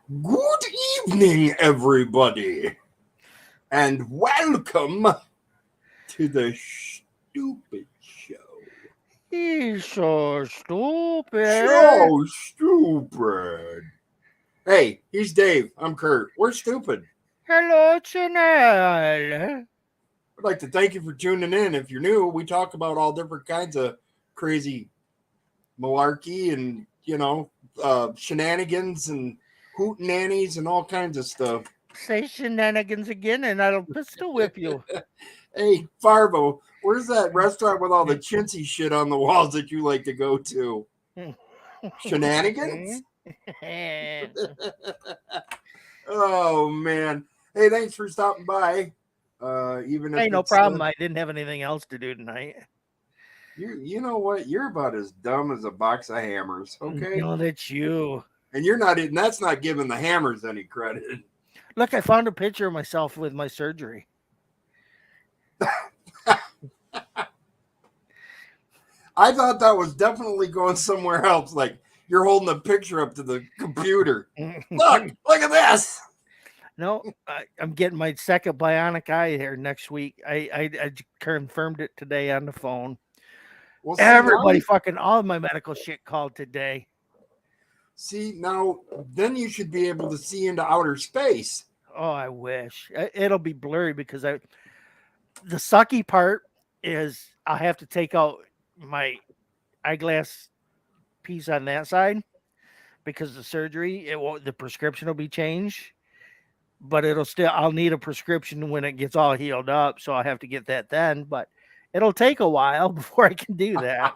Good evening, everybody, and welcome to the Stupid Show. He's so stupid. So stupid. Hey, he's Dave. I'm Kurt. We're stupid. Hello, Chanel. I'd like to thank you for tuning in. If you're new, we talk about all different kinds of crazy malarkey and, shenanigans and hootenannies and all kinds of stuff. Say shenanigans again and I'll pistol whip you. Hey, Farbo, where's that restaurant with all the chintzy shit on the walls that you like to go to? Shenanigans? Oh, man. Hey, thanks for stopping by. Even if Hey, no it's problem. I didn't have anything else to do tonight. you know what? You're about as dumb as a box of hammers, okay? No, that's you. And you're not, and that's not giving the hammers any credit. Look, I found a picture of myself with my surgery. I thought that was definitely going somewhere else. Like you're holding a picture up to the computer. Look at this. No, I'm getting my second bionic eye here next week. I confirmed it today on the phone. Well, Everybody fucking all of my medical shit called today. See, now then you should be able to see into outer space. Oh, I wish. It'll be blurry because the sucky part is I'll have to take out my eyeglass piece on that side because the surgery, the prescription will be changed, but I'll need a prescription when it gets all healed up. So I'll have to get that then, but it'll take a while before I can do that.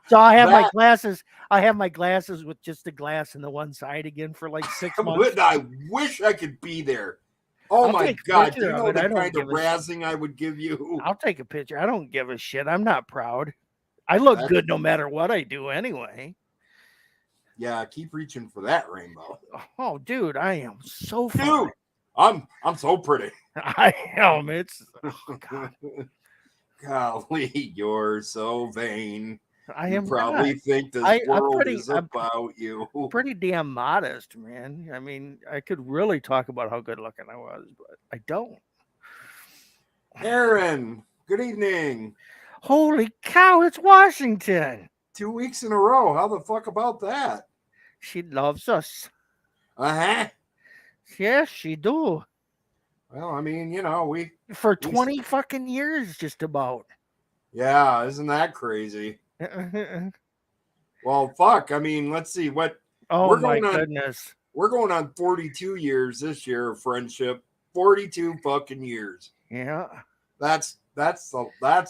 So I have my glasses. I have my glasses with just the glass in the one side again for like 6 months. I wish I could be there. Oh I'll my God. Do you know the kind of razzing I would give you? I'll take a picture. I don't give a shit. I'm not proud. I look good no matter what I do anyway. Yeah, keep reaching for that rainbow. Oh, dude, I am so fun. Dude, I'm so pretty. I am. It's God. Golly, you're so vain. I am probably not. think this world is about you. Pretty damn modest, man. I mean, I could really talk about how good looking I was, but I don't. Aaron, good evening. Holy cow, it's Washington. 2 weeks in a row. How the fuck about that? She loves us. Uh-huh. Yes, she do. Well, I mean, we for 20 fucking years, just about. Yeah, isn't that crazy? Well, fuck. I mean, let's see what. Oh my goodness. We're going on 42 years this year of friendship. 42 fucking years. Yeah. That's a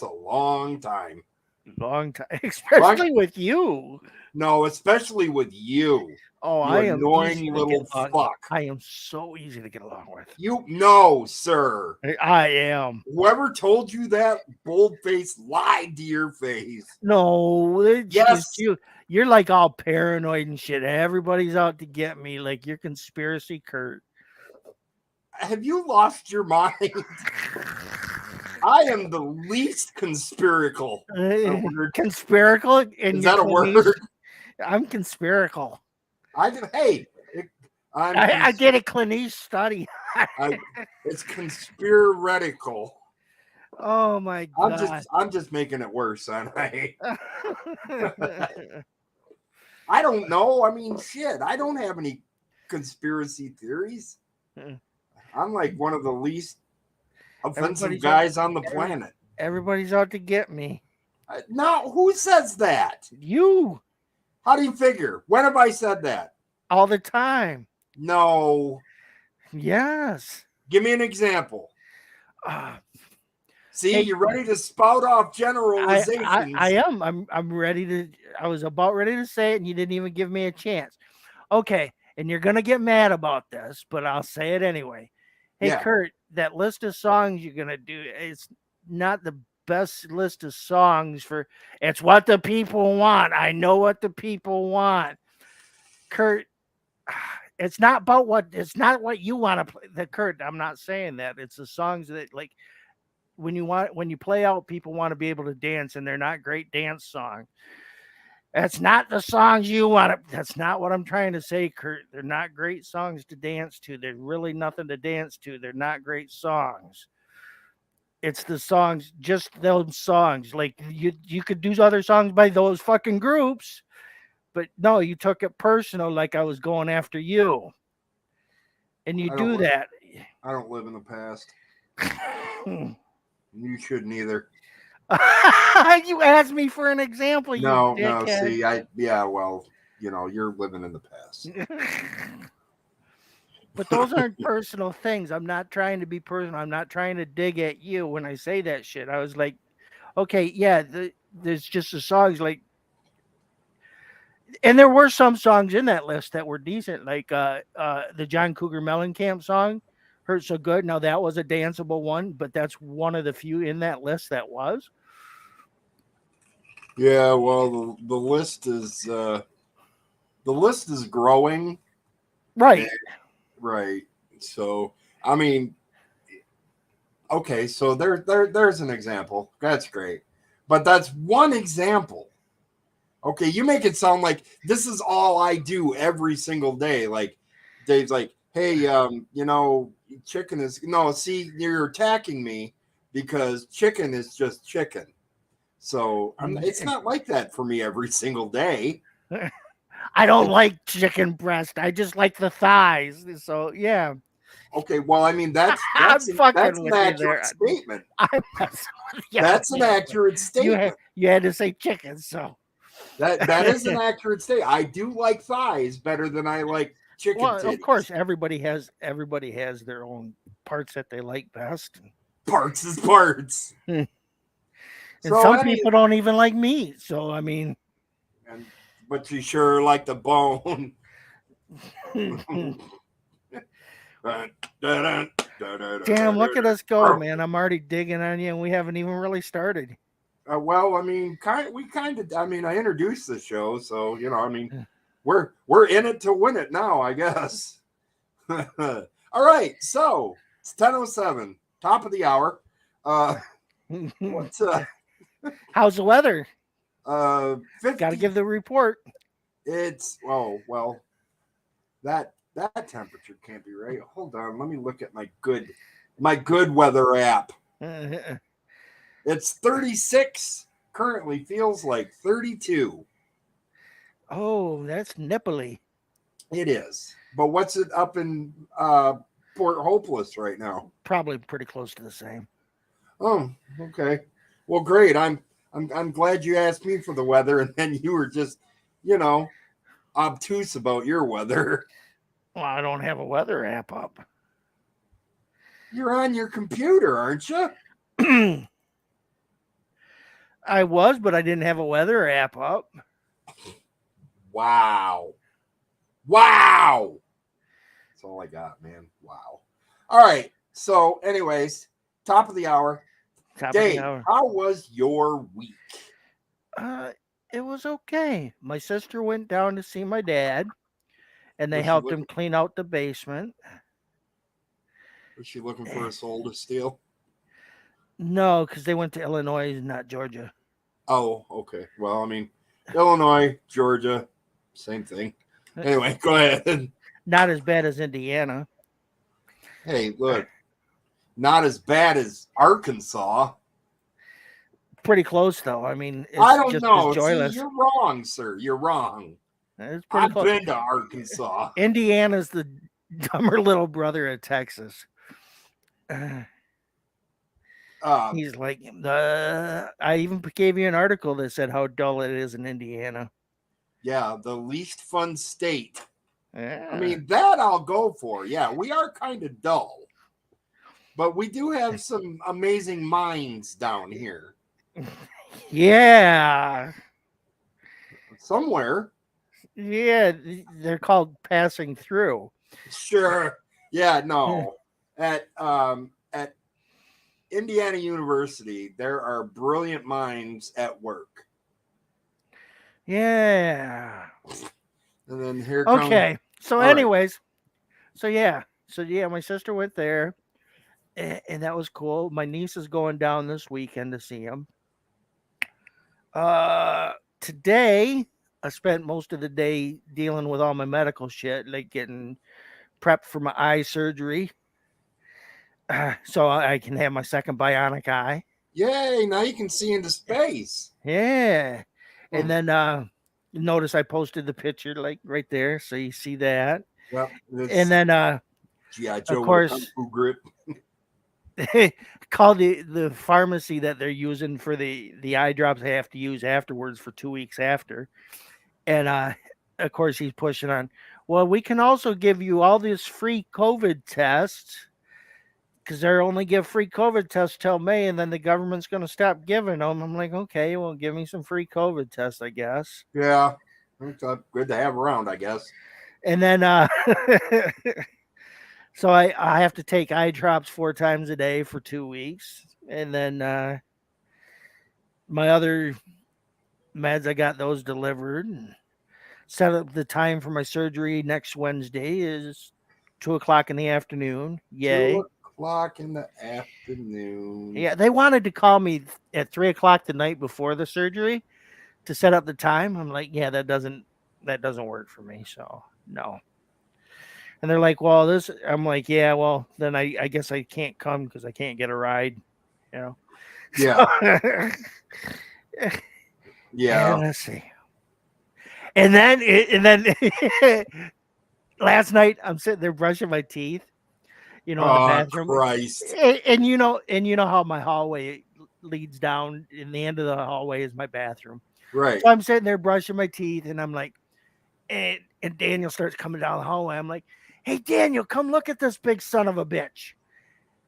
long time. Long time, especially with you. No, especially with you. Oh, I am annoying little fuck. I am so easy to get along with. You no, sir. I am. Whoever told you that bold-faced lied to your face. No, it's yes, just you. You're like all paranoid and shit. Everybody's out to get me. Like you're conspiracy Kurt. Have you lost your mind? I am the least conspiracal. Conspiracal? Is that a word? I'm conspiracal. I did a Clinique study. It's conspiratical. Oh my God! I'm just making it worse, aren't I? I don't know. I mean, shit. I don't have any conspiracy theories. I'm like one of the least offensive guys on the planet. Everybody's out to get me. Now, who says that? You. How do you figure? When have I said that? All the time. No. Yes. Give me an example. See, hey, you're ready to spout off generalizations. I am. I'm ready to. I was about ready to say it, and you didn't even give me a chance. Okay, and you're gonna get mad about this, but I'll say it anyway. Hey, Kurt, that list of songs you're gonna do, it's not the best list of songs for. It's what the people want. I know what the people want. Kurt, it's not about what. It's not what you want to play. Kurt, I'm not saying that. It's the songs that like. When you play out, people want to be able to dance, and they're not great dance songs. That's not the songs you want to. That's not what I'm trying to say, Kurt. They're not great songs to dance to. There's really nothing to dance to. They're not great songs. It's the songs, just those songs. Like you could do other songs by those fucking groups, but no, you took it personal, like I was going after you, and you do that. I don't live in the past. You shouldn't either. You asked me for an example. No, you dickhead. See, well, you're living in the past. But those aren't personal things. I'm not trying to be personal. I'm not trying to dig at you when I say that shit. I was like, okay, yeah, there's just the songs like, and there were some songs in that list that were decent, like the John Cougar Mellencamp song, "Hurt So Good." Now that was a danceable one, but that's one of the few in that list that was. Yeah, well, the list is growing. Right. Right. So, I mean, okay, so there's an example. That's great. But that's one example. Okay, you make it sound like this is all I do every single day. Like Dave's like, "Hey, chicken is no, see, you're attacking me because chicken is just chicken." So, it's not like that for me every single day. I don't like chicken breast. I just like the thighs. So, yeah. Okay, well, I mean that's I'm fucking an with you there. accurate statement. I'm messing with you. That's an accurate statement. You had to say chicken, so that is an accurate statement. I do like thighs better than I like chicken titties. Of course, everybody has their own parts that they like best. Parts is parts. And so some people don't even like meat. So I mean, but you sure like the bone. Damn, look at us go, man. I'm already digging on you, and we haven't even really started. Well, I mean, I introduced the show, so we're in it to win it now, I guess. All right, so it's 10:07, top of the hour. What's how's the weather? 50, Got to give the report. It's that temperature can't be right. Hold on, let me look at my good weather app. It's 36 currently, feels like 32. Oh, that's nipply. It is. But what's it up in Port Hopeless right now? Probably pretty close to the same. Oh, okay. Well, great. I'm glad you asked me for the weather, and then you were just, obtuse about your weather. Well, I don't have a weather app up. You're on your computer, aren't you? I was, but I didn't have a weather app up. Wow. That's all I got, man. Wow. All right. So, anyways, top of the hour. Dave, how was your week? It was okay. My sister went down to see my dad, and they helped him clean out the basement. Was she looking for a soul to steal? No, because they went to Illinois, not Georgia. Oh, okay. Well, I mean, Illinois, Georgia, same thing. Anyway, go ahead. Not as bad as Indiana. Hey, look, not as bad as Arkansas. Pretty close, though. I mean, it's I don't just know. as joyless. See, you're wrong, sir. You're wrong. I've been to Arkansas. Indiana's the dumber little brother of Texas. He's like, I even gave you an article that said how dull it is in Indiana. Yeah, the least fun state. Yeah. I mean, that I'll go for. Yeah, we are kind of dull. But we do have some amazing minds down here. Yeah. Somewhere. Yeah, they're called passing through. Sure. Yeah, no. At Indiana University, there are brilliant minds at work. Yeah. And then here comes... Okay. So anyways, right. So my sister went there, and that was cool. My niece is going down this weekend to see him. Today I spent most of the day dealing with all my medical shit, like getting prepped for my eye surgery, so I can have my second bionic eye. Yay! Now you can see into space. Yeah, and Hmm. then notice I posted the picture like right there, so you see that. Yep, And it's then G.I. of Joe with a kung course fu grip. call the pharmacy that they're using for the eye drops I have to use afterwards for 2 weeks after. And of course he's pushing on, well, we can also give you all this free COVID tests because they're only give free COVID tests till May, and then the government's going to stop giving them. I'm like, okay, well, give me some free COVID tests, I guess. Yeah, it's good to have around, I guess. And then so I have to take eye drops 4 times a day for 2 weeks. And then my other meds, I got those delivered and set up the time for my surgery next Wednesday is 2 o'clock in the afternoon. Yay. 2 o'clock in the afternoon. Yeah, they wanted to call me at 3 o'clock the night before the surgery to set up the time. I'm like, yeah, that doesn't work for me. So no. And they're like, well, this, I'm like, yeah, well, then I guess I can't come because I can't get a ride, you know. Yeah, So, yeah. and let's see. And then last night I'm sitting there brushing my teeth, in the Oh, bathroom. Christ. And you know how my hallway leads down, and the end of the hallway is my bathroom. Right. So I'm sitting there brushing my teeth, and I'm like, and Daniel starts coming down the hallway. I'm like, hey Daniel, come look at this big son of a bitch.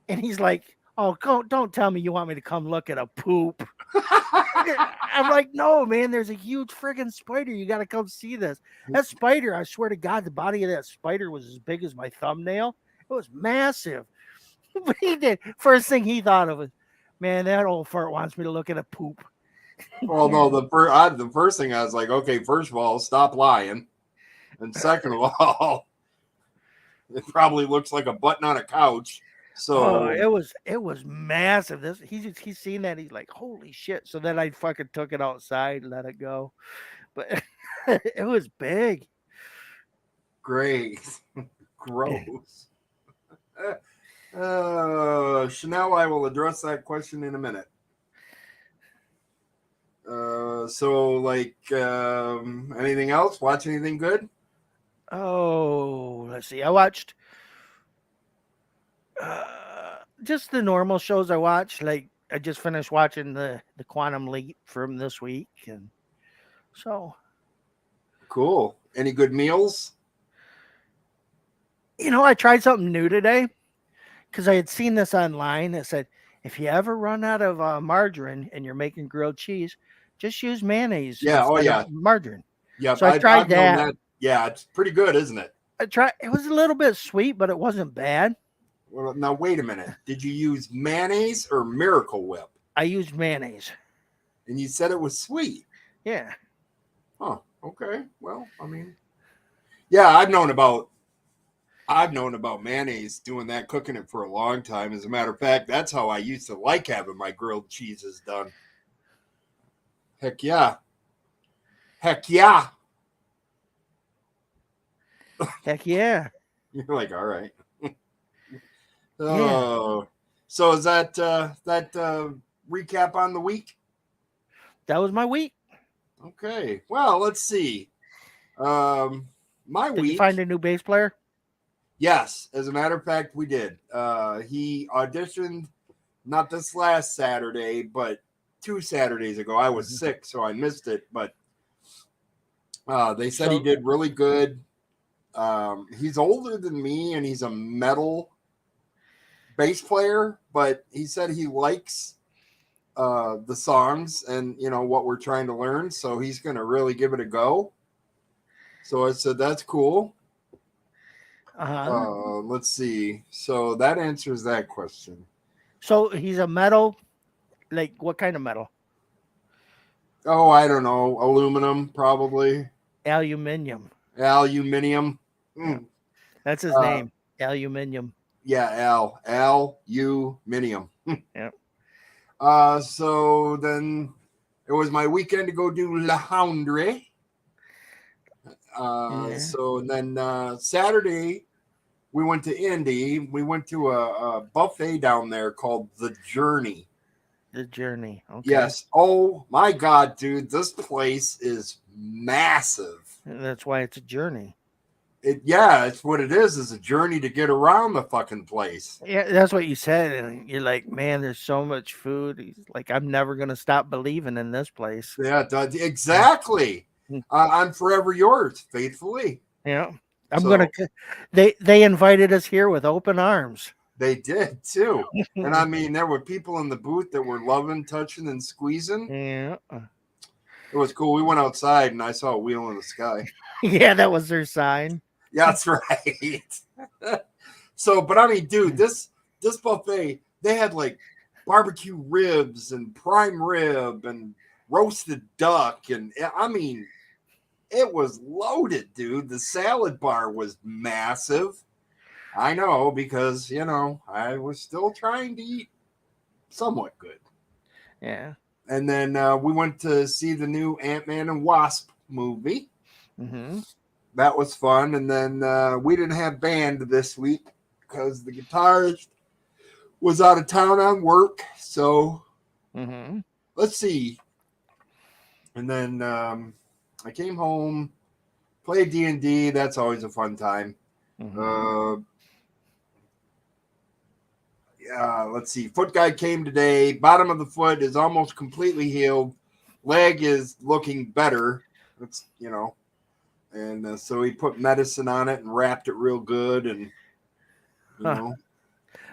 And he's like, oh, don't tell me you want me to come look at a poop. I'm like, no, man, there's a huge friggin' spider. You got to come see this. That spider, I swear to God, the body of that spider was as big as my thumbnail. It was massive. But he did. First thing he thought of was, man, that old fart wants me to look at a poop. Well, no, the first thing I was like, okay, first of all, stop lying. And second of all, it probably looks like a button on a couch. Oh, So, it was massive. He's seen that. He's like, holy shit. So then I fucking took it outside, let it go. But it was big. great. Gross. Chanel, I will address that question in a minute. Anything else? Watch anything good? Oh, let's see. I watched just the normal shows I watch. Like I just finished watching the Quantum Leap from this week, and so Cool. Any good meals? I tried something new today because I had seen this online that said if you ever run out of margarine and you're making grilled cheese, just use mayonnaise Yeah. Oh, instead of yeah. margarine. Yep. So I tried I've known that. that. Yeah, it's pretty good, isn't it? I tried. It was a little bit sweet, but it wasn't bad. Well, now wait a minute. Did you use mayonnaise or Miracle Whip? I used mayonnaise. And you said it was sweet. Yeah. Huh. Okay. Well, I mean, yeah, I've known about mayonnaise, doing that, cooking it for a long time. As a matter of fact, that's how I used to like having my grilled cheeses done. Heck yeah. Heck yeah. Heck yeah. You're like, all right. Yeah. Oh, so is that recap on the week? That was my week. Okay. Well, let's see. My Did you week. find a new bass player? Yes, as a matter of fact, we did. He auditioned not this last Saturday, but 2 Saturdays ago. I was sick, so I missed it. But they said he did really good. He's older than me, and he's a metal bass player, but he said he likes the songs and what we're trying to learn, so he's going to really give it a go. So I said that's cool. Let's see. So that answers that question. So he's a metal. Like what kind of metal? Oh, I don't know. Aluminum, probably. Aluminium. Aluminium. Mm. That's his name. Aluminium. Yeah, aluminium. Yeah. So then it was my weekend to go do laundry. Yeah. So and then Saturday we went to Indy. We went to a buffet down there called The Journey. The journey. Okay. Yes. Oh my God, dude, this place is massive. That's why it's a journey. Yeah, it's what it is a journey to get around the fucking place. Yeah, that's what you said. And you're like, man, there's so much food. He's like, I'm never going to stop believing in this place. Yeah, exactly. I'm forever yours, faithfully. Yeah. I'm So going to, they invited us here with open arms. they did too. And I mean, there were people in the booth that were loving, touching, and squeezing. Yeah. It was cool. We went outside and I saw a wheel in the sky. Yeah, that was their sign. Yeah, that's right. So, but I mean, dude, this buffet, they had like barbecue ribs and prime rib and roasted duck. And I mean, it was loaded, dude. The salad bar was massive. I know because, I was still trying to eat somewhat good. Yeah. And then we went to see the new Ant-Man and Wasp movie. Mm-hmm. That was fun. And then we didn't have band this week because the guitarist was out of town on work. So let's see. And then I came home, played D&D. That's always a fun time. Yeah, let's see. Foot guy came today. Bottom of the foot is almost completely healed. Leg is looking better. It's, and so he put medicine on it and wrapped it real good. And,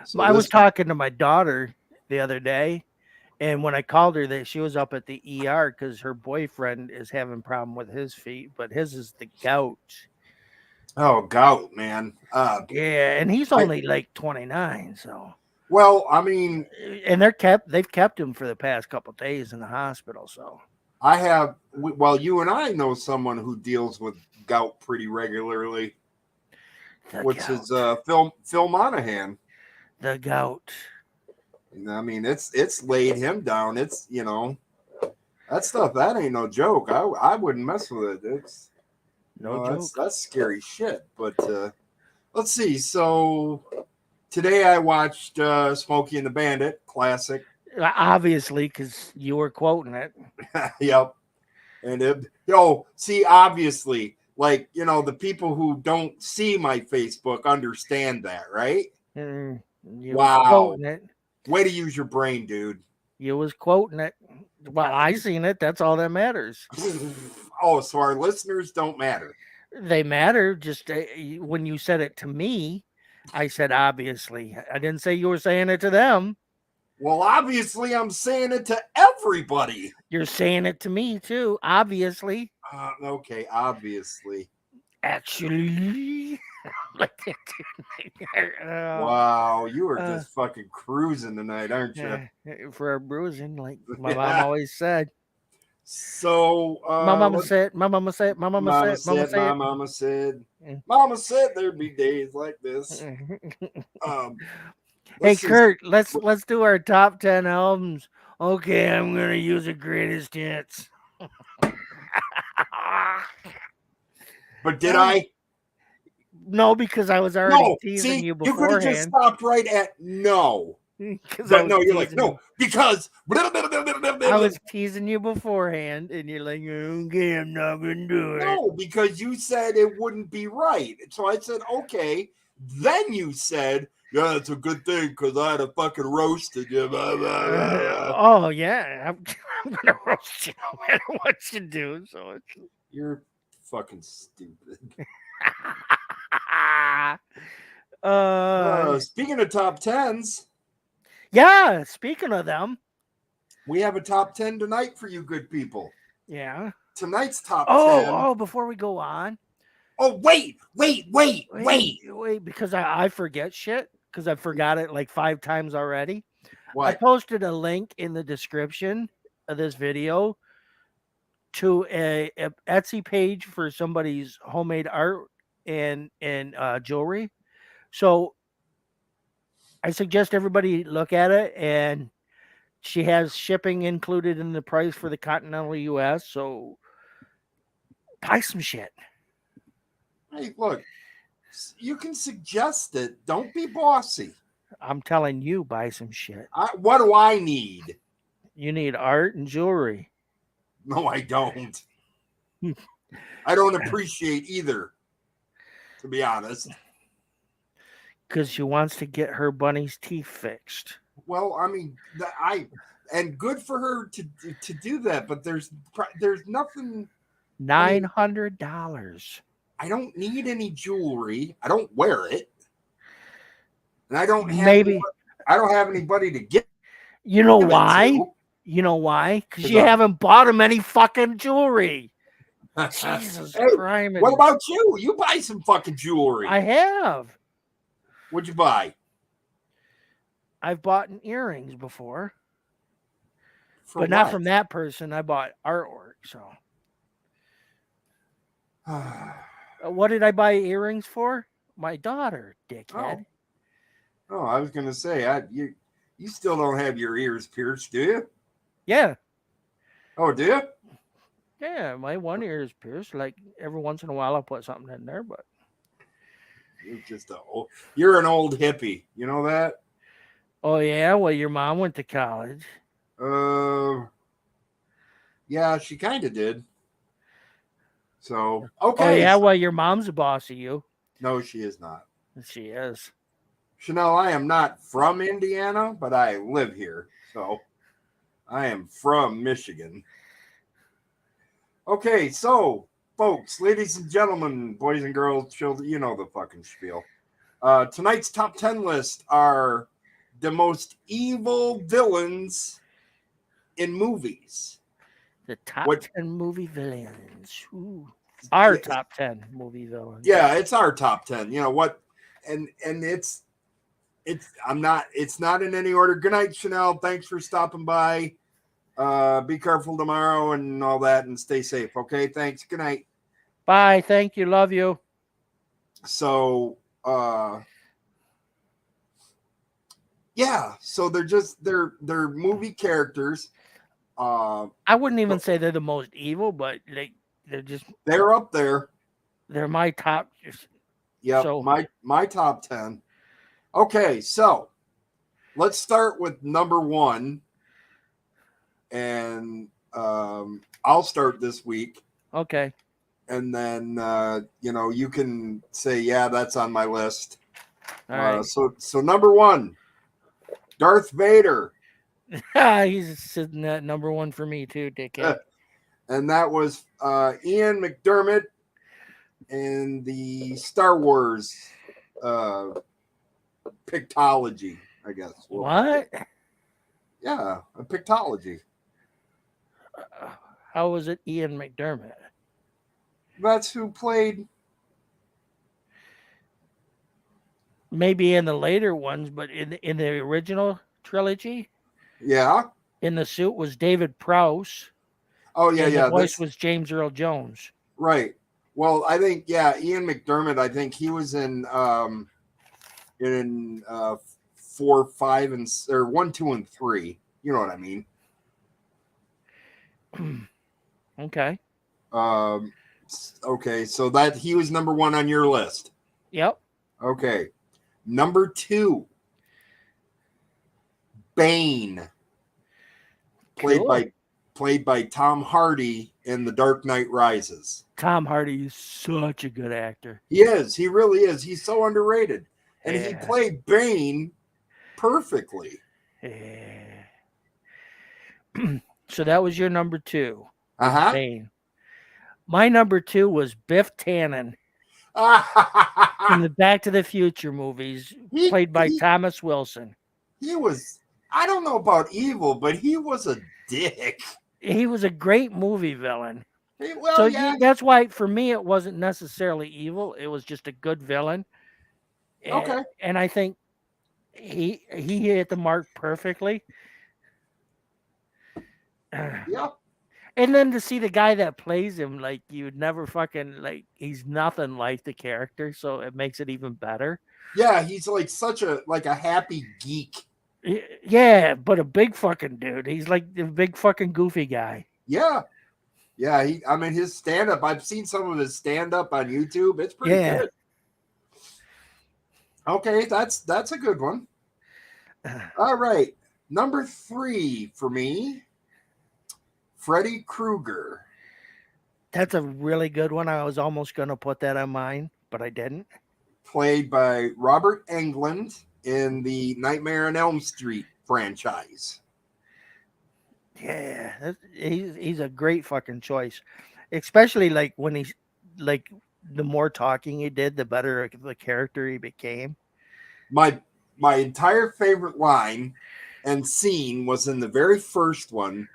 so I was talking to my daughter the other day, and when I called her, that she was up at the ER because her boyfriend is having a problem with his feet, but his is the gout. Oh, gout, man. Yeah, and he's only like 29, so. Well, I mean, and they've kept him for the past couple of days in the hospital. So you and I know someone who deals with gout pretty regularly, which is Phil Monahan. The gout. I mean, it's laid him down. It's that stuff. That ain't no joke. I wouldn't mess with it. It's no joke. That's scary shit. But let's see. So today I watched Smokey and the Bandit, classic. Obviously, because you were quoting it. Yep. And obviously, like, the people who don't see my Facebook understand that, right? Wow. Way to use your brain, dude. You was quoting it. Well, I seen it. That's all that matters. Oh, so our listeners don't matter. They matter. Just when you said it to me, I said, obviously. I didn't say you were saying it to them. Well, obviously, I'm saying it to everybody. You're saying it to me, too. Obviously. Okay, obviously. Actually. Wow, you are just fucking cruising tonight, aren't you? For a bruising, like my mom always said. So, my mama said, Mama said there'd be days like this. Hey Kurt, let's do our top 10 albums. Okay, I'm gonna use the greatest hits. But did I? No, because I was already teasing you beforehand. You could have just stopped right at no. But no, you're like, no, because I was teasing you beforehand, and you're like, okay, I'm not gonna do it. No, because you said it wouldn't be right. So I said, okay. Then you said, yeah, it's a good thing because I had a fucking roasted you. Oh yeah, I'm gonna roast you no matter what you do. So you're fucking stupid. Speaking of top 10s. Yeah, speaking of them. We have a top 10 tonight for you good people. Yeah. Tonight's top 10. Oh, before we go on. Oh, wait. Because I forget shit. Because I forgot it like 5 times already. What? I posted a link in the description of this video to a Etsy page for somebody's homemade art and jewelry. So I suggest everybody look at it, and she has shipping included in the price for the continental US. So buy some shit. Hey, look, you can suggest it. Don't be bossy. I'm telling you, buy some shit. What do I need? You need art and jewelry. No, I don't. I don't appreciate either, to be honest. Because she wants to get her bunny's teeth fixed. Well, I mean, and good for her to do that, but there's nothing. $900. I don't need any jewelry. I don't wear it, and I don't have anybody to get. You know give it why? to. You know why? Because you haven't bought him any fucking jewelry. Jesus Christ. What about you? You buy some fucking jewelry. I have. What'd you buy? I've bought earrings before. For but not from that person. I bought artwork. So what did I buy earrings for? My daughter, dickhead. Oh, I was gonna say, you still don't have your ears pierced, do you? Yeah. Oh, do you? Yeah, my one ear is pierced. Like every once in a while, I'll put something in there, but you're an old hippie. You know that? Oh yeah, well, your mom went to college. Yeah, she kind of did. So okay. Oh yeah, well, your mom's the boss of you. No, she is not. She is. Chanel, I am not from Indiana, but I live here, so I am from Michigan. Okay, so folks, ladies and gentlemen, boys and girls, children, you know the fucking spiel. Tonight's top 10 list are the most evil villains in movies. The top 10 movie villains. Ooh. Our top 10 movie villains. Yeah, it's our top 10. You know what? And it's not in any order. Good night, Chanel. Thanks for stopping by. Be careful tomorrow and all that, and stay safe. Okay, thanks. Good night. Bye. Thank you. Love you. So, yeah. So they're movie characters. I wouldn't even say they're the most evil, but they're up there. They're my top. Yeah, so, my top 10. Okay, so let's start with number 1. And I'll start this week. Okay. And then you can say, yeah, that's on my list. All right. So number 1, Darth Vader. He's sitting at number 1 for me too, dickhead. And that was Ian McDermott in the Star Wars pictology, I guess. What? Yeah, a pictology. How was it Ian McDermott? That's who played. Maybe in the later ones, but in the original trilogy? Yeah. In the suit was David Prowse. Oh, yeah, yeah. The voice was James Earl Jones. Right. Well, I think, yeah, Ian McDermott, I think he was in 4, 5, or 1, 2, and 3. You know what I mean? Okay. Okay, so that he was number 1 on your list. Yep. Okay. Number 2, Bane. Played by Tom Hardy in The Dark Knight Rises. Tom Hardy is such a good actor. He is. He really is. He's so underrated. And he played Bane perfectly. Yeah. So that was your number 2. Uh-huh. Bane. My number 2 was Biff Tannen in the Back to the Future movies, played by Thomas Wilson. He was, I don't know about evil, but he was a dick. He was a great movie villain. Well, so yeah. That's why, for me, it wasn't necessarily evil. It was just a good villain. Okay. And I think he hit the mark perfectly. Yeah. And then to see the guy that plays him, like, you'd never fucking, like, he's nothing like the character, so it makes it even better. Yeah, he's like such a happy geek. Yeah, but a big fucking dude. He's like the big fucking goofy guy. Yeah. Yeah, I mean, his stand up. I've seen some of his stand up on YouTube. It's pretty Yeah. good. Okay, that's a good one. All right, number 3 for me, Freddy Krueger, That's a really good one. I was almost going to put that on mine, but I didn't. played by Robert Englund in the Nightmare on Elm Street franchise. Yeah, he's a great fucking choice, especially like when he's like the more talking he did, the better the character he became. My entire favorite line and scene was in the very first one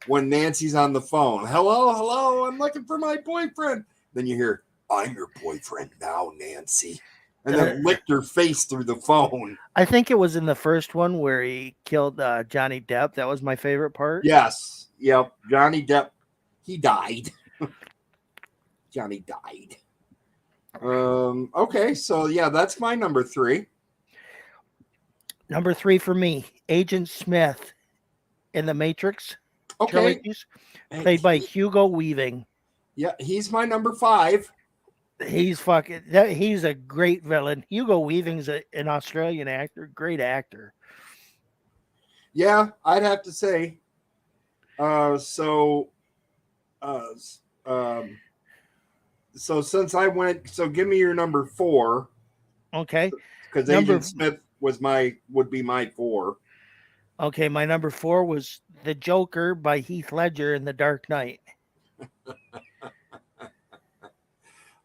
when Nancy's on the phone. Hello, hello, I'm looking for my boyfriend. Then you hear, I'm your boyfriend now, Nancy. And then licked her face through the phone. I think it was in the first one where he killed Johnny Depp. That was my favorite part. Yes. Yep. Johnny Depp, he died. Johnny died. Okay, so yeah, that's my number 3. Number 3 for me, Agent Smith in the Matrix Okay. trilogies, played by Hugo Weaving. Yeah, he's my number 5. He's he's a great villain. Hugo Weaving's an Australian actor, great actor. Yeah, I'd have to say. So, uh, um, so since I went, so give me your number 4, Okay. because Number Agent Smith would be my 4. Okay, my number 4 was The Joker by Heath Ledger in The Dark Knight.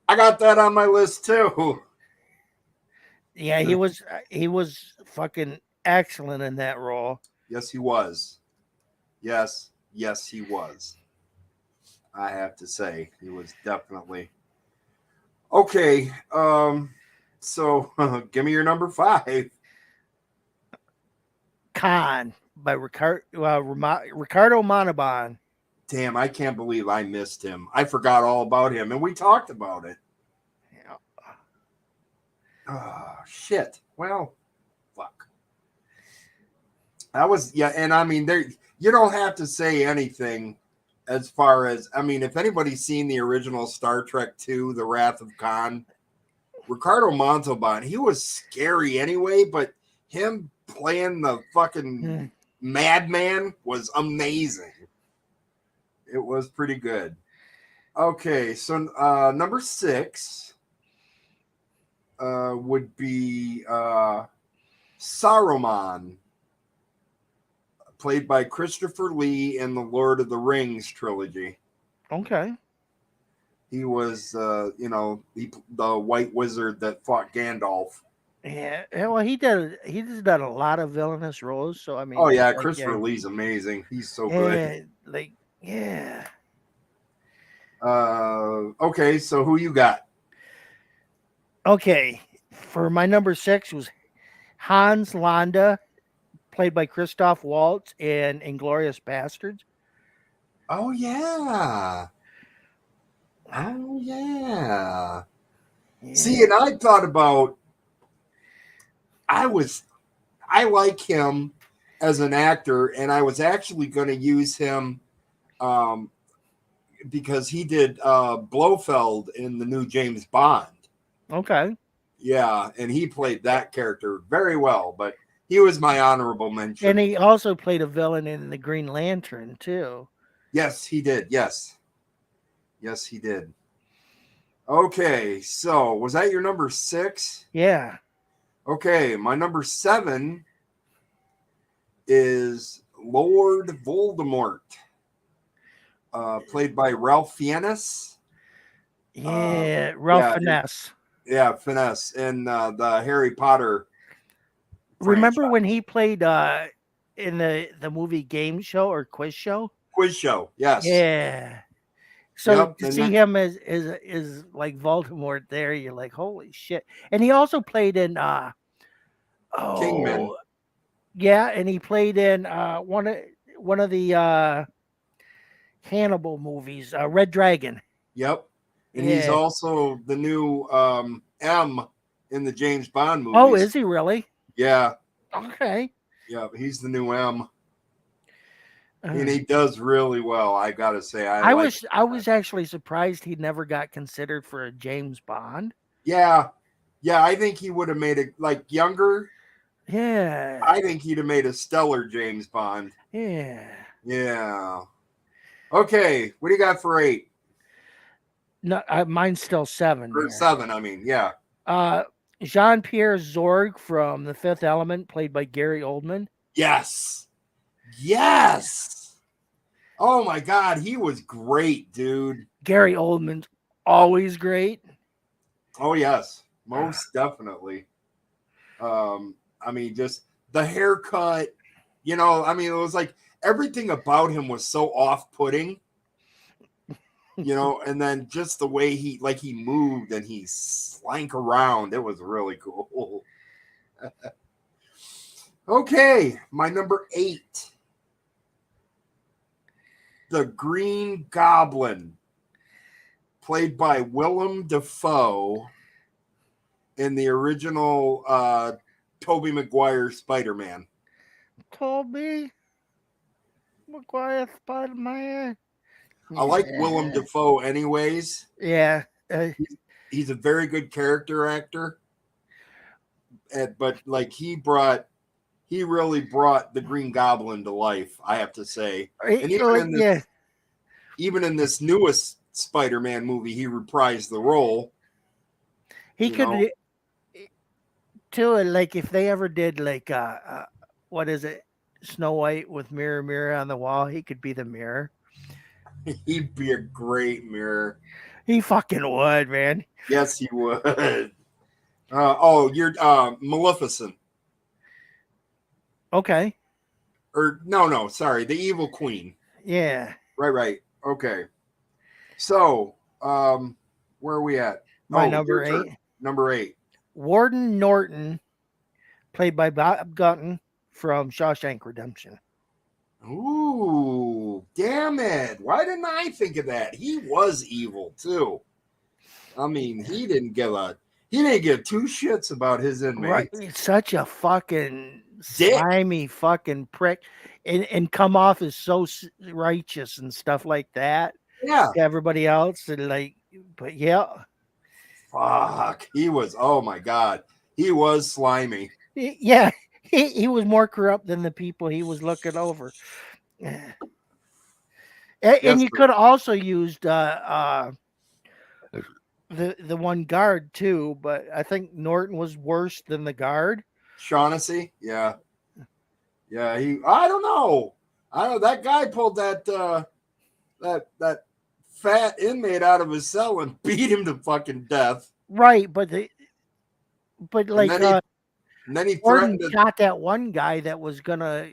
I got that on my list too. Yeah, he was fucking excellent in that role. Yes, he was. Yes, he was. I have to say, he was definitely okay. So give me your number 5. Khan by Ricardo Montalban. Damn, I can't believe I missed him. I forgot all about him, and we talked about it. Yeah. Oh, shit. Well, fuck. That was, yeah, and I mean, there, you don't have to say anything as far as, I mean, if anybody's seen the original Star Trek II, The Wrath of Khan, Ricardo Montalban, he was scary anyway, but him playing the fucking madman was amazing. It was pretty good. Okay, so number 6 would be Saruman, played by Christopher Lee in the Lord of the Rings trilogy. Okay. He was, the white wizard that fought Gandalf. Yeah. Well, he's done a lot of villainous roles. So I mean. Oh yeah, Christopher Lee's amazing. He's so good. Yeah. Okay, so who you got? Okay, for my number 6 was Hans Landa, played by Christoph Waltz in Inglourious Bastards. Oh yeah. Oh yeah. See, and I thought about, I like him as an actor, and I was actually going to use him because he did Blofeld in the new James Bond. Okay. Yeah, and he played that character very well, but he was my honorable mention. And he also played a villain in the Green Lantern too. Yes, he did. Yes, he did. Okay, so was that your number 6? Yeah. Okay, my number 7 is Lord Voldemort, played by Ralph Fiennes. Yeah, Ralph Fiennes. Yeah, Fiennes in the Harry Potter. Remember when he played in the movie Game Show or Quiz Show? Quiz Show, yes. Yeah. So to see him as like Voldemort there, you're like, holy shit. And he also played in Kingman. Yeah, and he played in one of the Hannibal movies, Red Dragon. Yep. And he's also the new M in the James Bond movies. Oh, is he really? Yeah. Okay. Yeah, he's the new M. and he does really well. I gotta say, I I like. was I was actually surprised he never got considered for a James Bond. Yeah, yeah. I think he would have made it like younger. Yeah, I think he'd have made a stellar James Bond. yeah. Yeah. Okay, what do you got for 8 No, mine's still 7 or here. 7? I mean, yeah. Uh, Jean-Pierre Zorg from The Fifth Element, played by Gary Oldman. Yes. Yes. Oh my God, he was great, dude. Gary Oldman's always great. Oh yes, most definitely. I mean, just the haircut. I mean, it was like everything about him was so off-putting. And then just the way he moved and he slank around, it was really cool. Okay, my number 8, the Green Goblin, played by Willem Dafoe in the original Tobey Maguire Spider-Man. Toby Maguire Spider-Man. I like Willem Dafoe anyways. Yeah. He's a very good character actor. But like he really brought the Green Goblin to life, I have to say. And even in this newest Spider-Man movie, he reprised the role. He could too, like if they ever did like what is it? Snow White with Mirror Mirror on the Wall, he could be the mirror. He'd be a great mirror. He fucking would, man. Yes, he would. You're Maleficent. Okay. Or no, sorry, the Evil Queen. Yeah. Right. Okay. So, where are we at? My number 8. Number 8. Warden Norton, played by Bob Gunton from Shawshank Redemption. Ooh, damn it. Why didn't I think of that? He was evil too. I mean, he didn't give 2 shits about his inmates. Right. Such a fucking Dick. slimy fucking prick. And come off as so righteous and stuff like that. Yeah. To everybody else. And like, but yeah. Fuck. He was, oh my God. He was slimy. Yeah. He was more corrupt than the people he was looking over. And you could have also used the one guard too, but I think Norton was worse than the guard. Shaughnessy, yeah. I don't know. That guy pulled that fat inmate out of his cell and beat him to fucking death. Right, but and then he Gordon threatened shot that one guy that was gonna,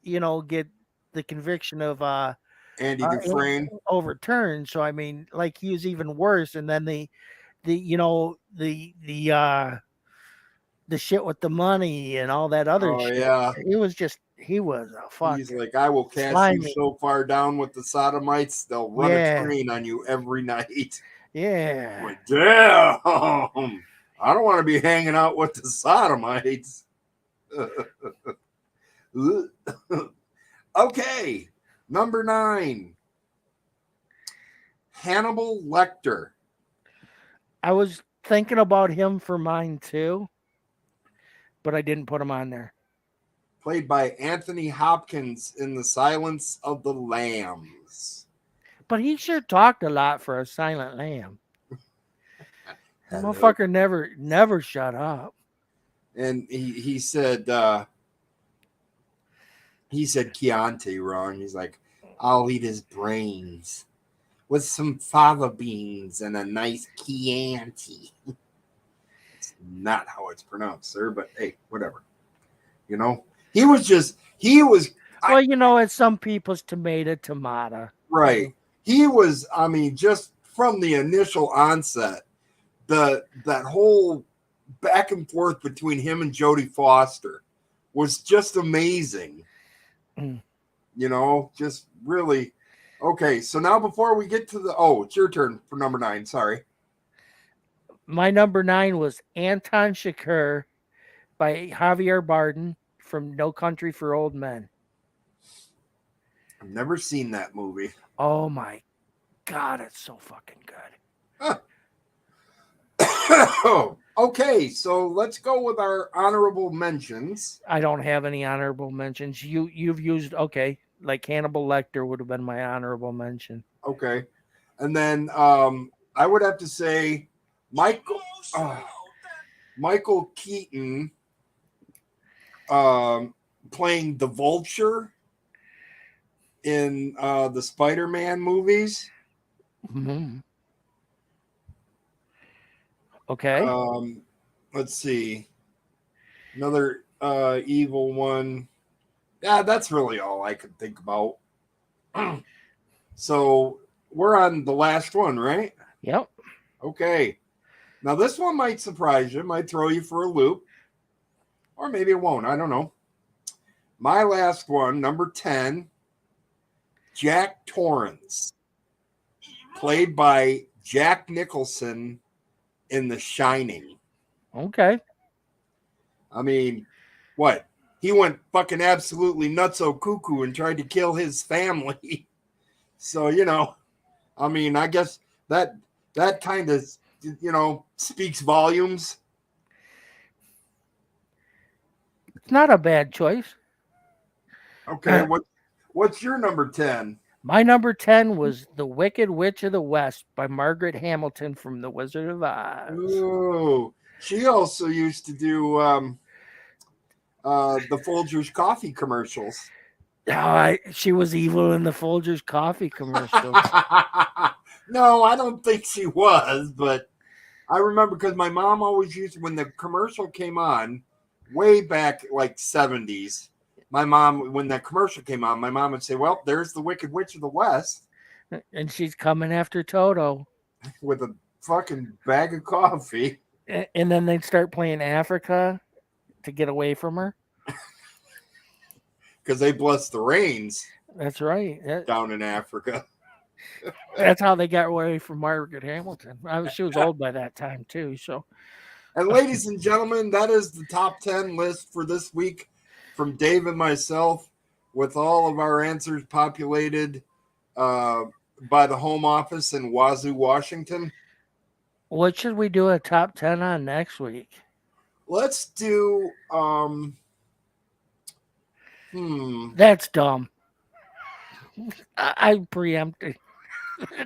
get the conviction of Andy Dufresne overturned. So I mean, like he was even worse. And then the shit with the money and all that other shit. Yeah. He was a fuck. He's like, I will cast you so far down with the sodomites, they'll run a train on you every night. Yeah. Like, damn. I don't want to be hanging out with the sodomites. Okay. Number 9. Hannibal Lecter. I was thinking about him for mine too, but I didn't put him on there. Played by Anthony Hopkins in The Silence of the Lambs. But he sure talked a lot for a silent lamb. That motherfucker never shut up. And he said Chianti wrong. He's like, I'll eat his brains with some fava beans and a nice Chianti. It's not how it's pronounced, sir, but hey, whatever. He was it's some people's tomato. Right. He was, I mean, just from the initial onset, that whole back and forth between him and Jodie Foster was just amazing. Just really. Okay, so now before we get to it's your turn for number 9. Sorry. My number 9 was Anton Chigurh by Javier Bardem from No Country for Old Men. Never seen that movie. Oh my God, it's so fucking good. Okay, so let's go with our honorable mentions. I don't have any honorable mentions. You've used like Hannibal Lecter would have been my honorable mention. Okay, and then I would have to say Michael Michael Keaton playing the Vulture in the Spider-Man movies. Mm-hmm. Okay. Let's see. Another evil one. Yeah, that's really all I could think about. So we're on the last one, right? Yep. Okay. Now this one might surprise you, might throw you for a loop, or maybe it won't. I don't know. My last one, number 10, Jack Torrance, played by Jack Nicholson in The Shining. Okay. I mean, what? He went fucking absolutely nutso cuckoo and tried to kill his family. So, I mean, I guess that kind of, speaks volumes. It's not a bad choice. Okay, what's your number 10? My number 10 was The Wicked Witch of the West by Margaret Hamilton from The Wizard of Oz. Ooh, she also used to do the Folgers coffee commercials. She was evil in the Folgers coffee commercial. No, I don't think she was, but I remember because my mom always used, when the commercial came on, way back like 70s, my mom, when that commercial came on, my mom would say, well, there's the Wicked Witch of the West. And she's coming after Toto. With a fucking bag of coffee. And then they'd start playing Africa to get away from her. Because they blessed the rains. That's right. Down in Africa. That's how they got away from Margaret Hamilton. She was old by that time too. So, and ladies and gentlemen, that is the top 10 list for this week from Dave and myself, with all of our answers populated by the home office in Wazoo, Washington. What should we do a top 10 on next week? Let's do That's dumb. I preempted.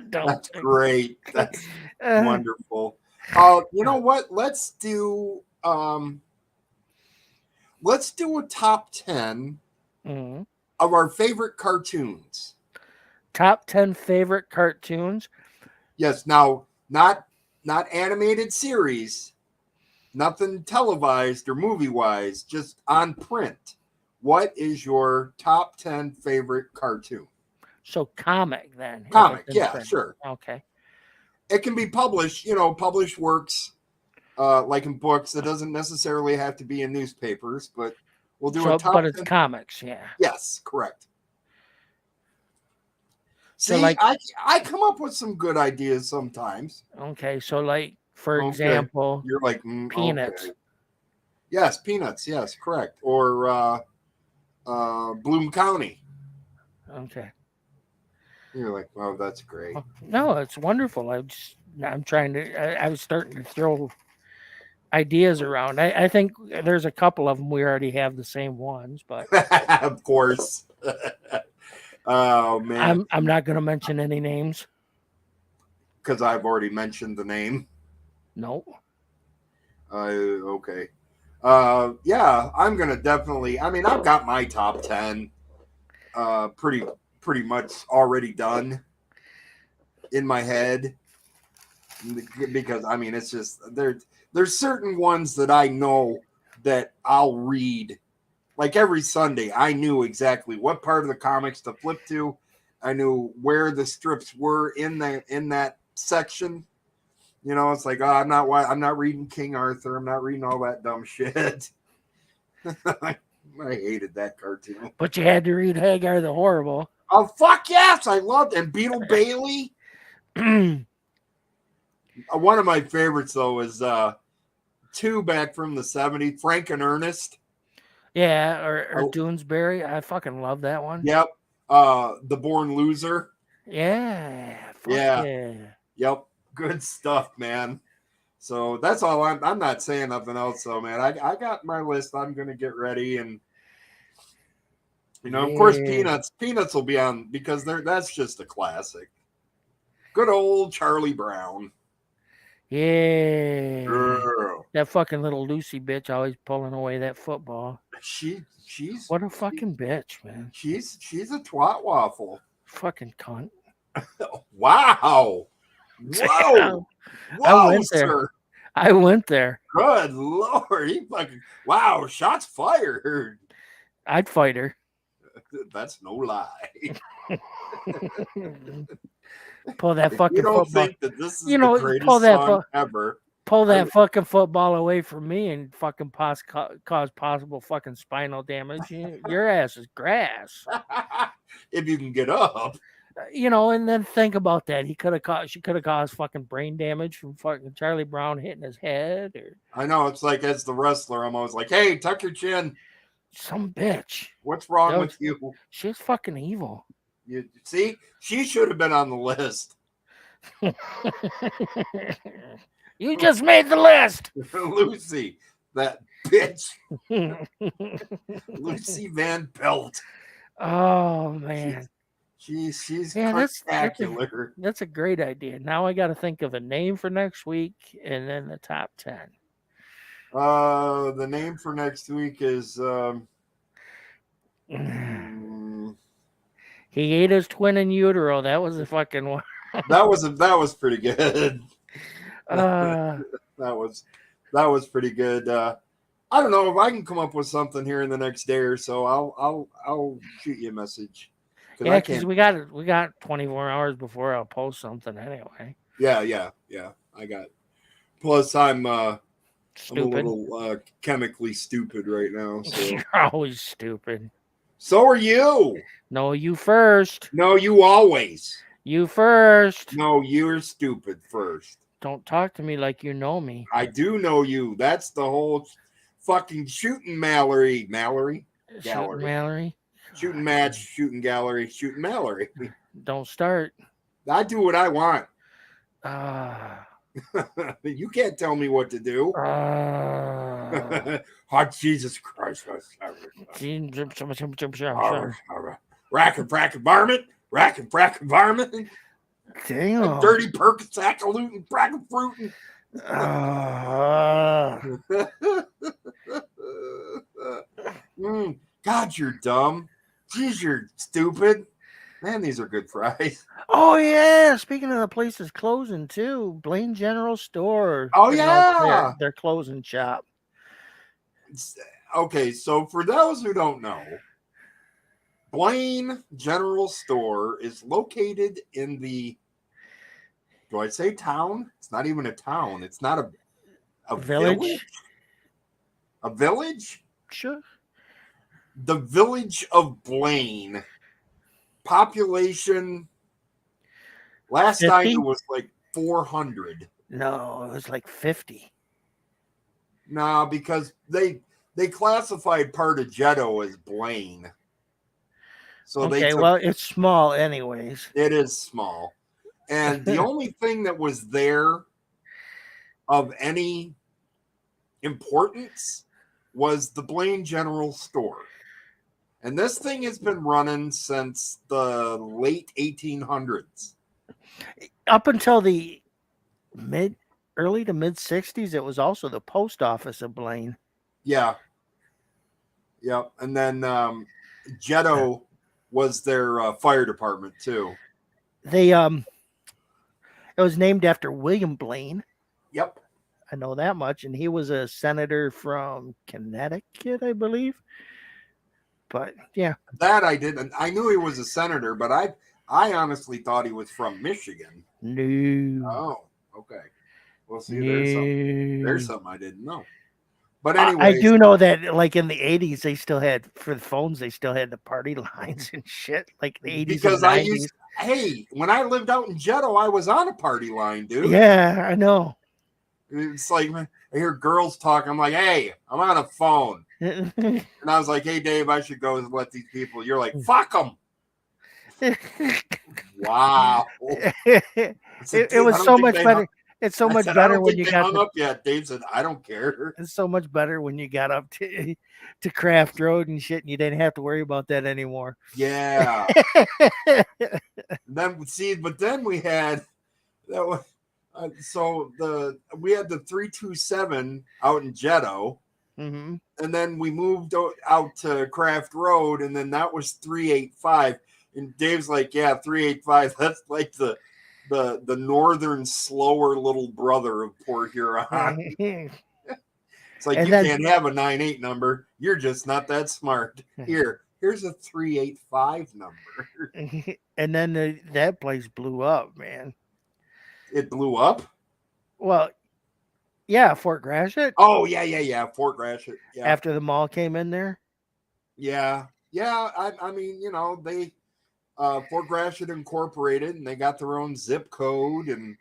That's great. That's wonderful. You know what? Let's do a top 10 of our favorite cartoons. Top 10 favorite cartoons? Yes. Now, not animated series, nothing televised or movie wise, just on print. What is your top 10 favorite cartoon? So comic then. Comic, yeah, print. Sure. Okay. It can be published, published works like in books. It doesn't necessarily have to be in newspapers, but we'll do a top 10. But it's comics, yeah. Yes, correct. So see, I come up with some good ideas sometimes. Okay, so for example, you're like Peanuts. Okay. Yes, Peanuts. Yes, correct. Or Bloom County. Okay. You're like, oh, that's great. No, it's wonderful. I'm trying to. I was starting to throw ideas around. I think there's a couple of them we already have the same ones, but of course. Oh man, I'm not going to mention any names because I've already mentioned the name. No. Okay. Yeah, I'm gonna definitely. I mean, I've got my top 10 pretty much already done in my head, because I mean, it's just there's certain ones that I know that I'll read. Like every Sunday, I knew exactly what part of the comics to flip to. I knew where the strips were in that section. It's like, I'm not reading King Arthur. I'm not reading all that dumb shit. I hated that cartoon. But you had to read Hagar the Horrible. Oh, fuck yes. I loved it. And Beetle Bailey. One of my favorites, though, is two back from the 70s, Frank and Ernest. Yeah, or Doonesbury. I fucking love that one. Yep. The Born Loser. Yeah. Fuck Yeah. yeah. Yep. Good stuff, man. So that's all. I'm not saying nothing else, though, man. I got my list. I'm gonna get ready, and of course, Peanuts will be on because that's just a classic. Good old Charlie Brown. Yeah. Girl. That fucking little Lucy bitch always pulling away that football. She's What a fucking bitch, man. She's a twat waffle. Fucking cunt. Wow. Whoa. I Whoa, went there. sir. I went there. Good Lord. He fucking wow, shots fired. I'd fight her. That's no lie. Pull that fucking you don't football. think that this is the greatest song ever. Pull that fucking football away from me and fucking cause possible fucking spinal damage. Your ass is grass. If you can get up. And then think about that. She could have caused fucking brain damage from fucking Charlie Brown hitting his head. I know, it's like as the wrestler, I'm always like, hey, tuck your chin. Some bitch. What's wrong with you? She's fucking evil. You see, she should have been on the list. You just made the list. Lucy, that bitch. Lucy Van Pelt. Oh man. She's spectacular. That's a great idea. Now I got to think of a name for next week and then the top 10. The name for next week is He ate his twin in utero. That was a fucking one. that was pretty good. That was pretty good. I don't know if I can come up with something here in the next day or so. I'll shoot you a message. Yeah, because we got 24 hours before I'll post something anyway. Yeah. I got. Plus, I'm a little chemically stupid right now. So. You're always stupid. So are you. No, you first. No, you always. You first. No, you're stupid first. Don't talk to me like you know me. I do know you. That's the whole fucking shooting Mallory. Gallery. Shooting match, shooting gallery, shooting Mallory. Don't start. I do what I want. You can't tell me what to do. Oh, Jesus Christ. Rack and frack environment. Rack and frack environment. Damn. Dirty Percocet, frack and fruiting. God, you're dumb. Jeez, you're stupid. Man, these are good fries. Oh, yeah. Speaking of the places closing, too. Blaine General Store. Oh, yeah. They're closing shop. Okay, so for those who don't know, Blaine General Store is located in the, do I say town? It's not even a town. It's not a village. A village? Sure. The village of Blaine. Population, last 50? time it was like 400. No, it was like 50. No, because they classified part of Jetto as Blaine. So well, it's small anyways. It is small. And the only thing that was there of any importance was the Blaine General Store. And this thing has been running since the late 1800s. Up until the early to mid 60s, it was also the post office of Blaine. Yeah. Yep. And then Jetto was their fire department too. It was named after William Blaine. Yep. I know that much. And he was a senator from Connecticut, I believe. But yeah, that I didn't. I knew he was a senator, but I honestly thought he was from Michigan. No. Oh, okay. Well, see, there's something I didn't know. But anyway, I do know that, like in the 80s, they still had for the phones. They still had the party lines and shit, like the 80s because and 90s. Hey, when I lived out in Jetto, I was on a party line, dude. Yeah, I know. It's like I hear girls talk. I'm like, hey, I'm on a phone. And I was like, hey, Dave, I should go and let these people. You're like, fuck them. Wow. it, I said, it Dave, I was don't so think much they hung. better. It's so I much said, I better don't when think you they got hung the. up yet. Dave said, I don't care. It's so much better when you got up to Craft Road and shit, and you didn't have to worry about that anymore. Yeah. Then see, but then we had that was we had the 327 out in Jetto, Mm-hmm. and then we moved out to Craft Road, and then that was 385. And Dave's like, yeah, 385. That's like the northern slower little brother of Port Huron. It's like And you then can't have a 98 number. You're just not that smart. Here's a 385 number. and then that place blew up, man. It blew up. Well, yeah, Fort Gratiot Oh yeah. Fort Gratiot. Yeah. after the mall came in there. Yeah. I mean, they Fort Gratiot Incorporated, and they got their own zip code, and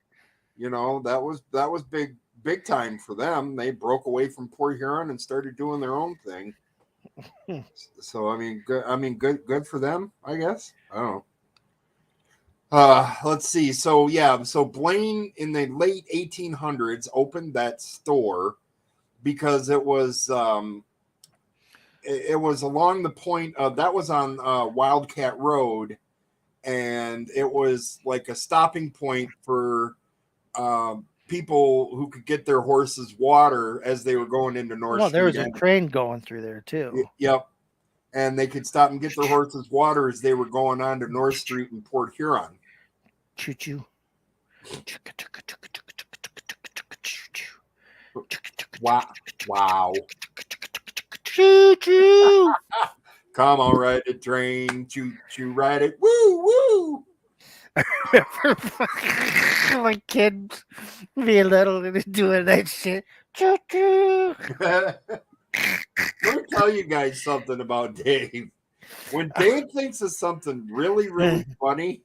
that was big time for them. They broke away from Port Huron and started doing their own thing. So I mean, good for them, I guess. I don't know. Let's see. So yeah, so Blaine in the late 1800s opened that store because it was along the point of that was on Wildcat Road, and it was like a stopping point for people who could get their horses water as they were going into North Well, there Street. was a train going through there too. Yep. And they could stop and get their horses water as they were going on to North Street in Port Huron. Choo choo. Wow. Choo choo. Come on, ride the train. Choo choo, ride it. Woo woo. My kids being little and doing that shit. Choo choo. Let me tell you guys something about Dave. When Dave thinks of something really, really funny,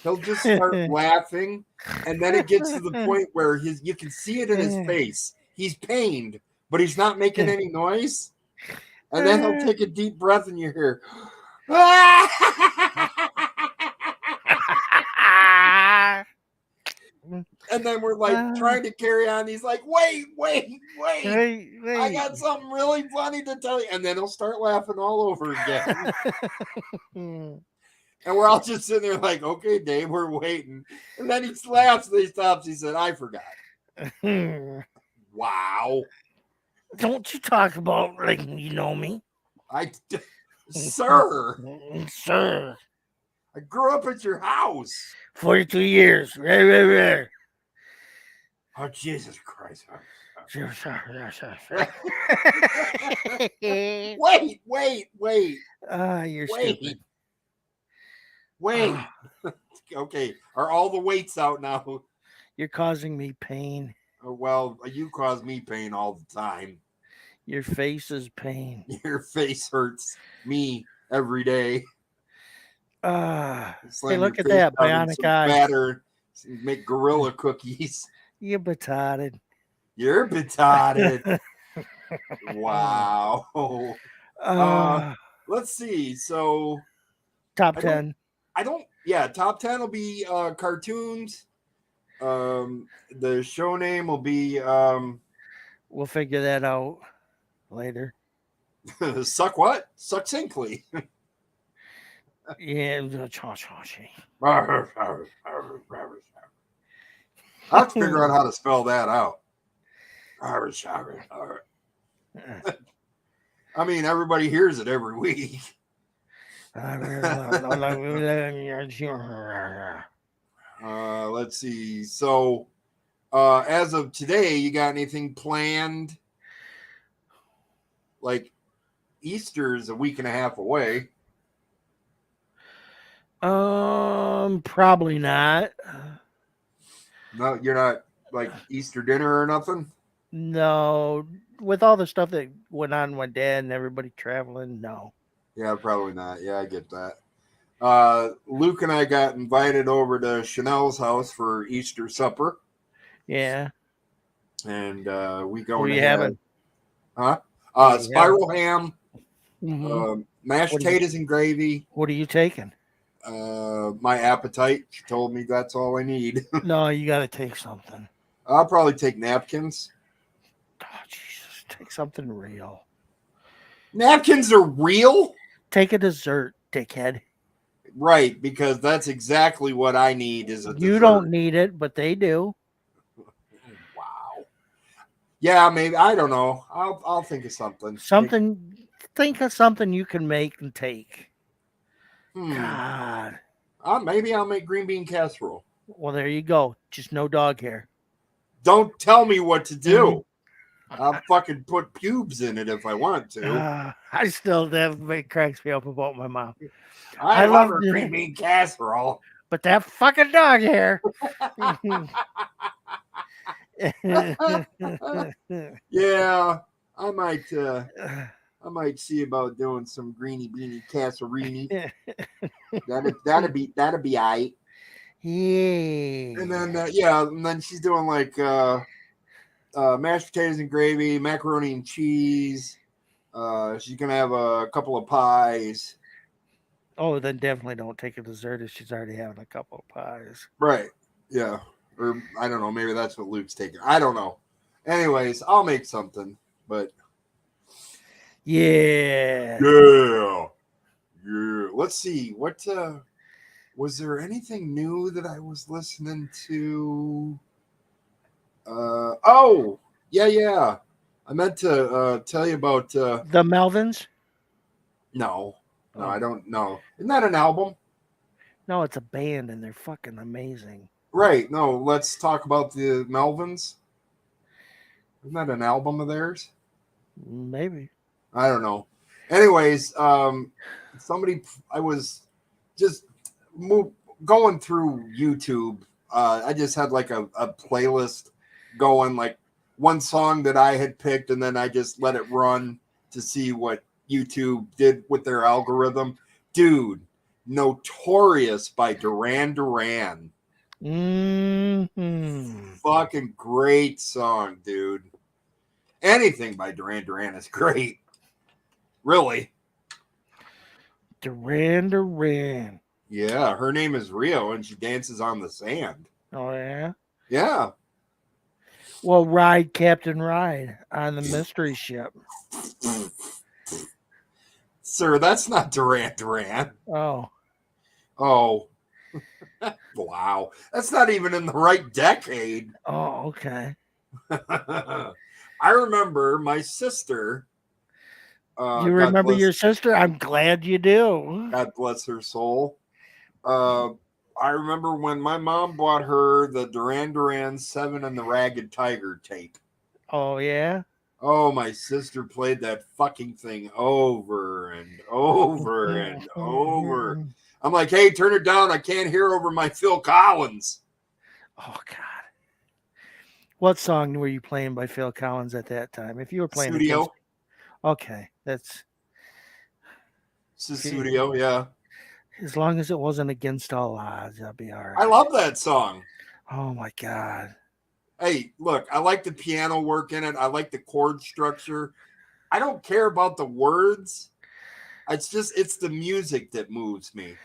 he'll just start laughing, and then it gets to the point where you can see it in his face. He's pained, but he's not making any noise. And then he'll take a deep breath, and you hear, and then we're like trying to carry on. He's like, wait. I got something really funny to tell you. And then he'll start laughing all over again. And we're all just sitting there like, okay, Dave, we're waiting. And then he laughs and he stops. He said, I forgot. Wow. Don't you talk about like you know me. Sir. Sir. I grew up at your house. 42 years. Right. Oh, Jesus Christ. Wait. You're stupid. Wait. Okay. Are all the weights out now? You're causing me pain. Well, you cause me pain all the time. Your face is pain. Your face hurts me every day. Hey, look at that bionic eye. Batter, make gorilla cookies. You're retarded. You're retarded. Wow. Let's see. So top 10. Top 10 will be cartoons. The show name will be we'll figure that out later. Suck what? Succinctly. Yeah. I have to figure out how to spell that out. I mean, everybody hears it every week. Let's see. So, as of today, you got anything planned? Like Easter's a week and a half away. Probably not. No, you're not like Easter dinner or nothing? No. With all the stuff that went on with Dad and everybody traveling, no. Yeah, probably not. Yeah, I get that. Luke and I got invited over to Chanel's house for Easter supper. Yeah. And we go. What are you having? Huh? Spiral ham, mashed potatoes and gravy. What are you taking? my appetite. She told me that's all I need. No, you got to take something. I'll probably take napkins. Oh, Jesus. Take something real. Napkins are real? Take a dessert, dickhead. Right, because that's exactly what I need is a You dessert. don't need it, but they do. Wow. Yeah, maybe. I don't know. I'll think of something. Think of something you can make and take. God. Maybe I'll make green bean casserole. Well, there you go. Just no dog hair. Don't tell me what to do. I'll fucking put pubes in it if I want to. I still that cracks me up about my mom. I love her green bean casserole. But that fucking dog hair. Yeah, I might see about doing some greeny beanie casserini. that'd be aight. Yeah. And then she's doing like mashed potatoes and gravy, macaroni and cheese. She's gonna have a couple of pies. Oh, then definitely don't take a dessert if she's already having a couple of pies. Right. Yeah. Or I don't know. Maybe that's what Luke's taking. I don't know. Anyways, I'll make something. But yeah. Let's see. What was there anything new that I was listening to? Oh, yeah. I meant to tell you about the Melvins. No, I don't know. Isn't that an album? No, it's a band, and they're fucking amazing. Right. No, let's talk about the Melvins. Isn't that an album of theirs? Maybe. I don't know. Anyways, I was just going through YouTube. I just had like a playlist going, like one song that I had picked, and then I just let it run to see what YouTube did with their algorithm. Dude, Notorious by Duran Duran. Mm-hmm. Fucking great song, dude. Anything by Duran Duran is great. Really. Duran Duran. Yeah, her name is Rio, and she dances on the sand. Oh, yeah? Yeah. Well, Ride, Captain Ride on the mystery ship. Sir, that's not Duran Duran. Oh. Wow. That's not even in the right decade. Oh, okay. I remember my sister. You remember your sister? I'm glad you do. God bless her soul. I remember when my mom bought her the Duran Duran 7 and the Ragged Tiger tape. Oh, yeah? Oh, my sister played that fucking thing over and over and over. I'm like, hey, turn it down. I can't hear over my Phil Collins. Oh, God. What song were you playing by Phil Collins at that time? If you were playing Studio. Okay, that's Studio, yeah. As long as it wasn't Against All Odds, I'll be all right. I love that song. Oh, my God. Hey, look, I like the piano work in it. I like the chord structure. I don't care about the words. It's the music that moves me.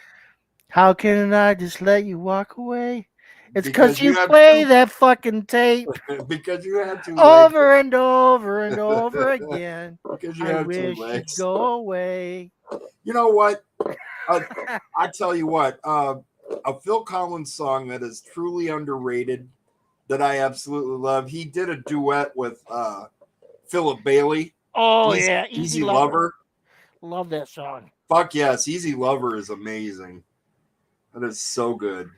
How can I just let you walk away? It's because you play that fucking tape. Because you had to. Over and over and over again. Because you I had wish you'd go away. You know what? I tell you what. A Phil Collins song that is truly underrated that I absolutely love. He did a duet with Philip Bailey. Oh, yeah. Easy Lover. Love that song. Fuck yes. Easy Lover is amazing. That is so good.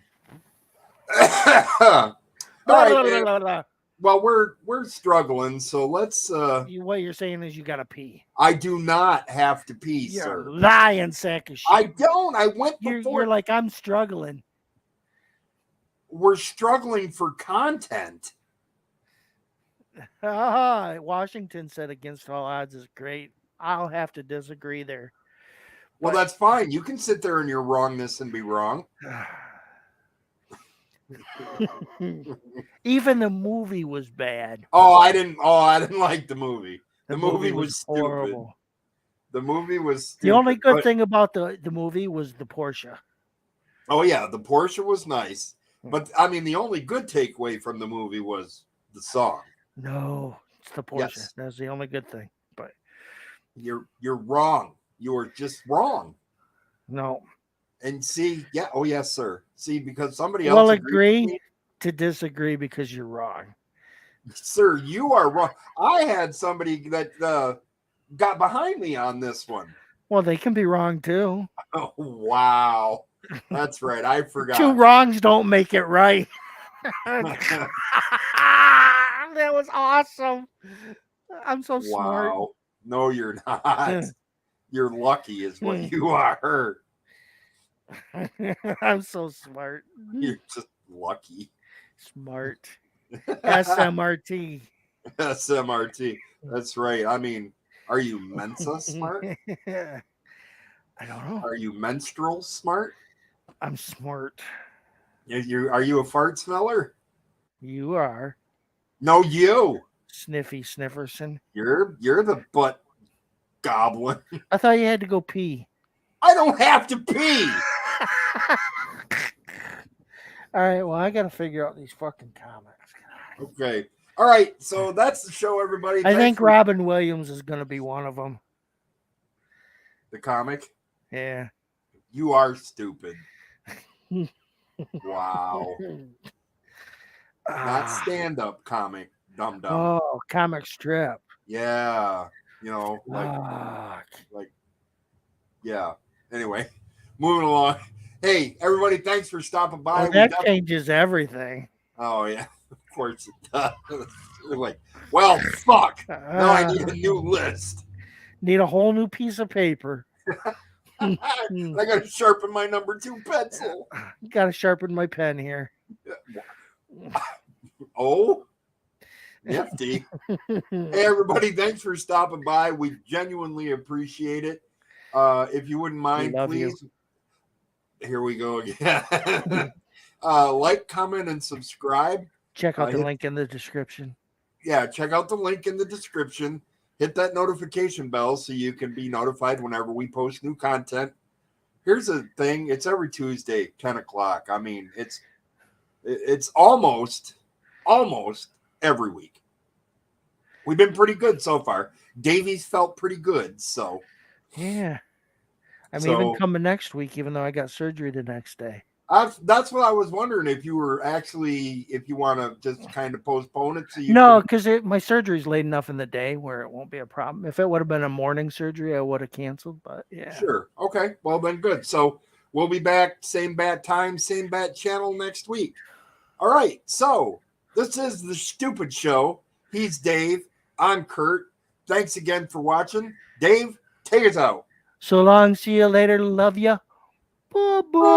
All right, well, we're struggling, so let's. What you're saying is you gotta pee. I do not have to pee, You're sir. a lying sack of shit. I don't. I went before. You're like, I'm struggling. We're struggling for content. Washington said Against All Odds is great. I'll have to disagree there. Well, that's fine. You can sit there in your wrongness and be wrong. Even the movie was bad. I didn't like the movie. The movie was horrible. Stupid. The movie was stupid. The only good thing about the movie was the Porsche. Oh yeah, the Porsche was nice, but I mean, the only good takeaway from the movie was the song. No, it's the Porsche. Yes, That's the only good thing. But you're wrong. You're just wrong. no, And see, yeah, oh yes, sir. See, because somebody we'll else agreed with agree me, to disagree because you're wrong. sir. You are wrong. I had somebody that got behind me on this one. Well, they can be wrong too. Oh wow, that's right. I Two forgot. wrongs don't make it right. That was awesome. I'm so smart. Wow. No, you're not. You're lucky, is what you are. I'm so smart. You're just lucky. Smart. SMRT. SMRT. That's right. I mean, are you Mensa smart? I don't know. Are you menstrual smart? I'm smart. Are you a fart smeller? You are No, you. Sniffy Snifferson. You're the butt goblin. I thought you had to go pee. I don't have to pee. All right, well, I got to figure out these fucking comics. Okay. All right. So that's the show, everybody. I Thanks think for Robin Williams is going to be one of them. the comic. Yeah. You are stupid. Wow. Not stand-up comic, dumb. Oh, comic strip. Yeah. Fuck. Yeah. Anyway, moving along. Hey, everybody, thanks for stopping by. Well, that changes everything. Oh, yeah. Of course it does. We're like, well, fuck. Now I need a new list. Need a whole new piece of paper. I got to sharpen my number 2 pencil. Got to sharpen my pen here. Oh, nifty. Hey, everybody, thanks for stopping by. We genuinely appreciate it. If you wouldn't mind, please. Here we go again. Like, comment, and subscribe. Check out the link in the description. Yeah, check out the link in the description. Hit that notification bell so you can be notified whenever we post new content. Here's the thing. It's every Tuesday, 10 o'clock. I mean, it's almost every week. We've been pretty good so far. Davey's felt pretty good, so. Yeah. I'm even coming next week, even though I got surgery the next day. That's what I was wondering, if you want to just kind of postpone it. So no, because my surgery's late enough in the day where it won't be a problem. If it would have been a morning surgery, I would have canceled, but yeah. Sure. Okay. Well, then good. So we'll be back, same bat time, same bat channel next week. All right. So this is The Stupid Show. He's Dave. I'm Kurt. Thanks again for watching. Dave, take us out. So long. See you later. Love ya. Bye-bye.